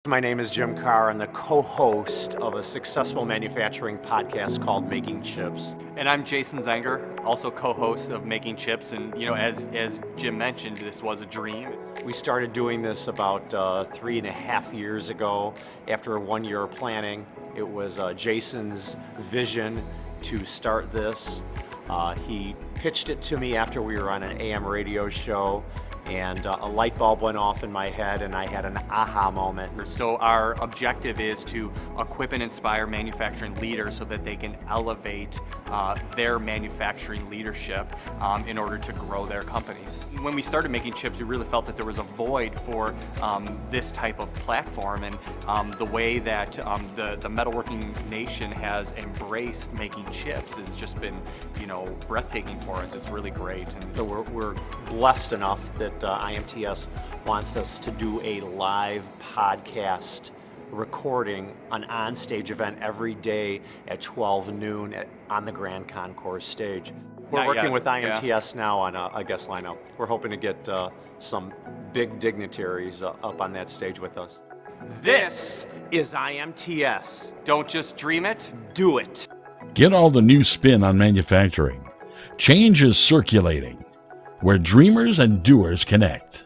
My name is Jim Carr. I'm the co-host of a successful manufacturing podcast called Making Chips. And I'm Jason Zenger, also co-host of Making Chips. And as Jim mentioned, this was a dream. We started doing this about 3.5 years ago. After 1 year of planning, it was Jason's vision to start this. He pitched it to me after we were on an AM radio show, and a light bulb went off in my head and I had an aha moment. So our objective is to equip and inspire manufacturing leaders so that they can elevate their manufacturing leadership in order to grow their companies. When we started Making Chips, we really felt that there was a void for this type of platform, and the way that the metalworking nation has embraced making chips has just been, breathtaking for us. It's really great. And So we're blessed enough that IMTS wants us to do a live podcast recording, an on-stage event every day at 12 noon on the Grand Concourse stage. We're Not working yet, with yeah. IMTS now on a guest lineup. We're hoping to get some big dignitaries up on that stage with us. This is IMTS. Don't just dream it. Do it. Get all the new spin on manufacturing. Change is circulating, where dreamers and doers connect.